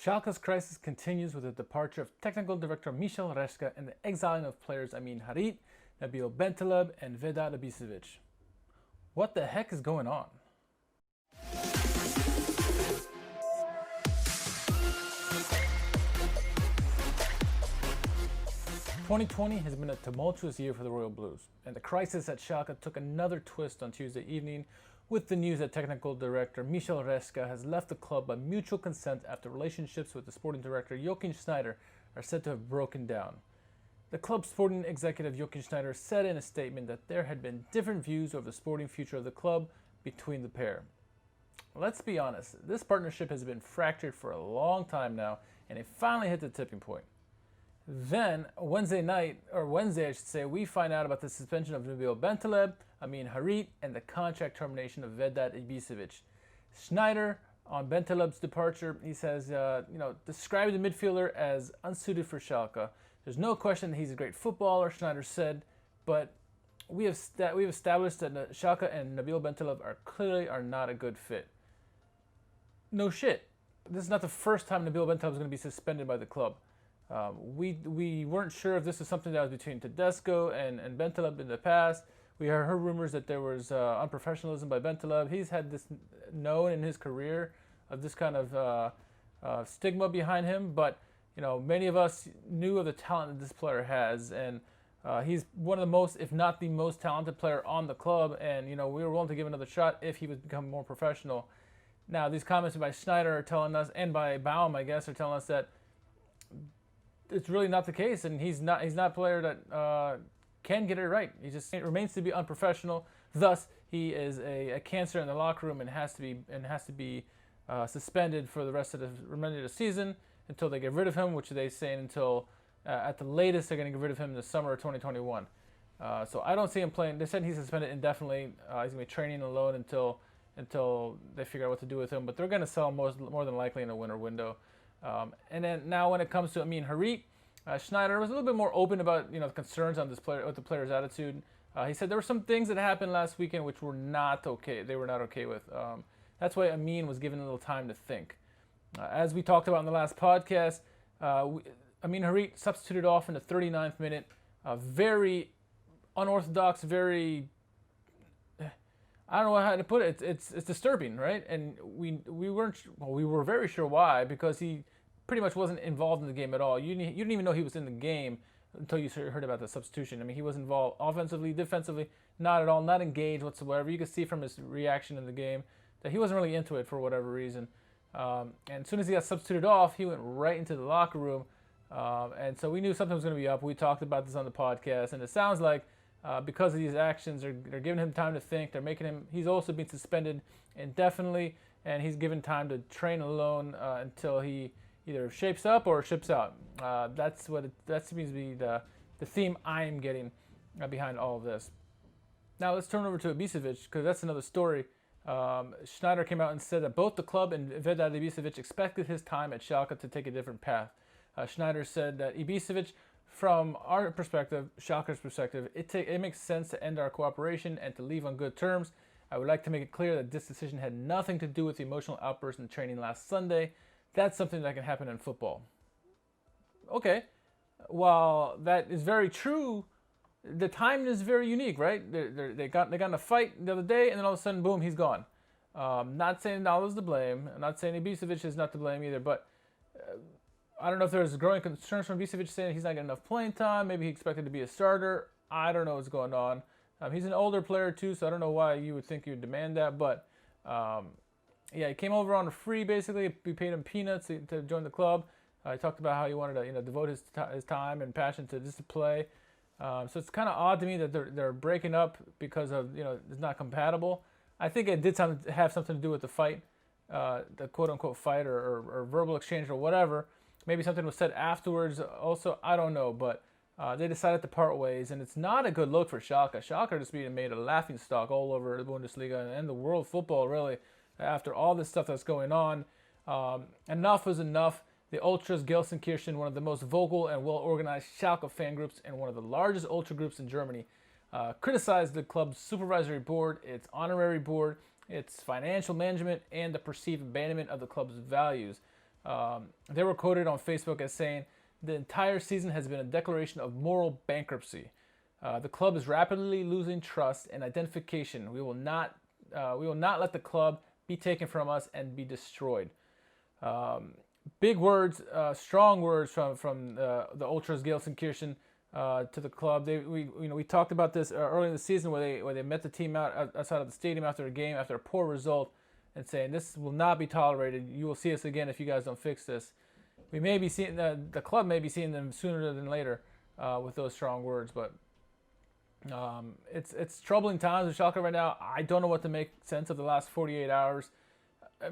Schalke's crisis continues with the departure of technical director Michel Reschke and the exiling of players Amin Harit, Nabil Bentaleb, and Vedat Ibisevic. What the heck is going on? "2020 has been a tumultuous year for the Royal Blues, and the crisis at Schalke took another twist on Tuesday evening with the news that technical director Michel Reschke has left the club by mutual consent after relationships with the sporting director Jochen Schneider are said to have broken down. The club's sporting executive Jochen Schneider said in a statement that there had been different views over the sporting future of the club between the pair. Let's be honest, this partnership has been fractured for a long time now, and it finally hit the tipping point. Then, Wednesday, we find out about the suspension of Nabil Bentaleb, Amin Harit, and the contract termination of Vedat Ibisevic. Schneider, on Bentaleb's departure, he says, described the midfielder as unsuited for Schalke. There's no question that he's a great footballer, Schneider said, but we've established that Schalke and Nabil Bentaleb are not a good fit. No shit. This is not the first time Nabil Bentaleb is going to be suspended by the club. We weren't sure if this is something that was between Tedesco and Bentaleb in the past. We heard rumors that there was unprofessionalism by Bentaleb. He's had this known in his career of this kind of stigma behind him, but many of us knew of the talent that this player has, and he's one of the most, if not the most talented player on the club, and we were willing to give another shot if he would become more professional. Now, these comments by Schneider are telling us, and by Baum, I guess, are telling us that it's really not the case, and he's not a player that can get it right. It remains to be unprofessional. Thus, he is a cancer in the locker room and has to be suspended for the rest of the remainder of the season until they get rid of him, which they say until at the latest they're going to get rid of him in the summer of 2021. So I don't see him playing. They said he's suspended indefinitely. He's going to be training alone until they figure out what to do with him. But they're going to sell him more than likely in a winter window. And then now when it comes to Amin Harit, Schneider was a little bit more open about the concerns on this player, with the player's attitude. He said there were some things that happened last weekend which were not okay. They were not okay with. That's why Amin was given a little time to think. As we talked about in the last podcast, Amin Harit substituted off in the 39th minute. Very unorthodox, very, I don't know how to put it. It's disturbing, right? And we were very sure why, because he pretty much wasn't involved in the game at all. You didn't even know he was in the game until you heard about the substitution. I mean, he was involved offensively, defensively, not at all, not engaged whatsoever. You could see from his reaction in the game that he wasn't really into it for whatever reason. And as soon as he got substituted off, he went right into the locker room. And so we knew something was going to be up. We talked about this on the podcast, and it sounds like because of these actions, they're giving him time to think. They're making him. He's also been suspended indefinitely, and he's given time to train alone until he either shapes up or ships out. That seems to be the theme I'm getting behind all of this. Now let's turn over to Ibisevic, because that's another story. Schneider came out and said that both the club and Vedat Ibisevic expected his time at Schalke to take a different path. Schneider said that Ibisevic, from our perspective, Schalke's perspective, it makes sense to end our cooperation and to leave on good terms. I would like to make it clear that this decision had nothing to do with the emotional outburst in training last Sunday. That's something that can happen in football. Okay, while that is very true, the timing is very unique, right? They got in a fight the other day, and then all of a sudden, boom, he's gone. Not saying Nala's to blame. I'm not saying Ibisevic is not to blame either, but I don't know if there's growing concerns from Ibisevic saying he's not getting enough playing time. Maybe he expected to be a starter. I don't know what's going on. He's an older player too, so I don't know why you would think you would demand that, but yeah, he came over on a free, basically. We paid him peanuts to join the club. He talked about how he wanted to, devote his time and passion to just to play. So it's kind of odd to me that they're breaking up because of it's not compatible. I think it did have something to do with the fight, the quote unquote fight or verbal exchange or whatever. Maybe something was said afterwards. Also, I don't know, but they decided to part ways, and it's not a good look for Schalke. Schalke just being made a laughingstock all over the Bundesliga and the world football, really. After all this stuff that's going on, enough was enough. The Ultras, Gelsenkirchen, one of the most vocal and well-organized Schalke fan groups and one of the largest ultra groups in Germany, criticized the club's supervisory board, its honorary board, its financial management, and the perceived abandonment of the club's values. They were quoted on Facebook as saying, "The entire season has been a declaration of moral bankruptcy. The club is rapidly losing trust and identification. We will not let the club be taken from us and be destroyed." Big words, strong words from the Ultras, Gelsenkirchen, to the club. We talked about this early in the season where they met the team outside of the stadium after a game, after a poor result, and saying this will not be tolerated. You will see us again if you guys don't fix this. We may be seeing the club may be seeing them sooner than later with those strong words, but it's troubling times with Schalke right now. I don't know what to make sense of the last 48 hours,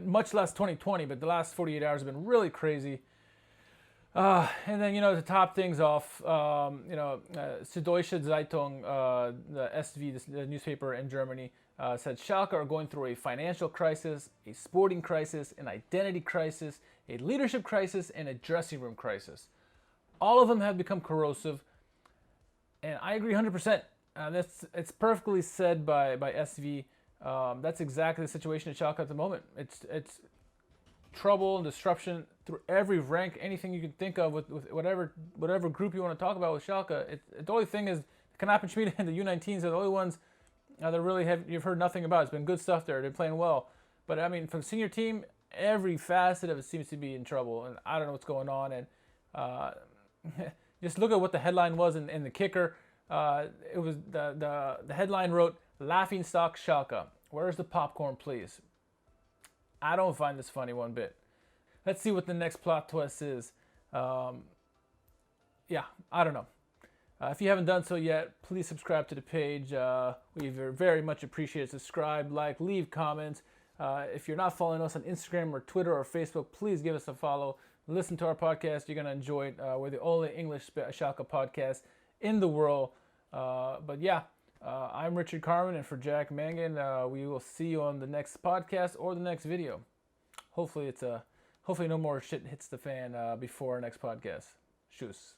much less 2020, but the last 48 hours have been really crazy. And then, to top things off, Süddeutsche Zeitung, the SV, the newspaper in Germany, said Schalke are going through a financial crisis, a sporting crisis, an identity crisis, a leadership crisis, and a dressing room crisis. All of them have become corrosive, and I agree 100%. It's perfectly said by SV. That's exactly the situation at Schalke at the moment. It's trouble and disruption through every rank, anything you can think of with whatever group you want to talk about with Schalke. The only thing is Knappen-Schmiede and the U19s are the only ones that really you've heard nothing about. It's been good stuff there. They're playing well. But I mean, from the senior team, every facet of it seems to be in trouble, and I don't know what's going on. And just look at what the headline was in the kicker. It was the headline wrote, "Laughing stock Schalke. Where's the popcorn, please?" I don't find this funny one bit. Let's see what the next plot twist is. I don't know. If you haven't done so yet, please subscribe to the page. We very much appreciate it. Subscribe, like, leave comments. If you're not following us on Instagram or Twitter or Facebook, please give us a follow. Listen to our podcast. You're going to enjoy it. We're the only English Schalke podcast in the world. I'm Richard Carmen, and for Jack Mangan, we will see you on the next podcast or the next video. Hopefully no more shit hits the fan before our next podcast. Tschüss.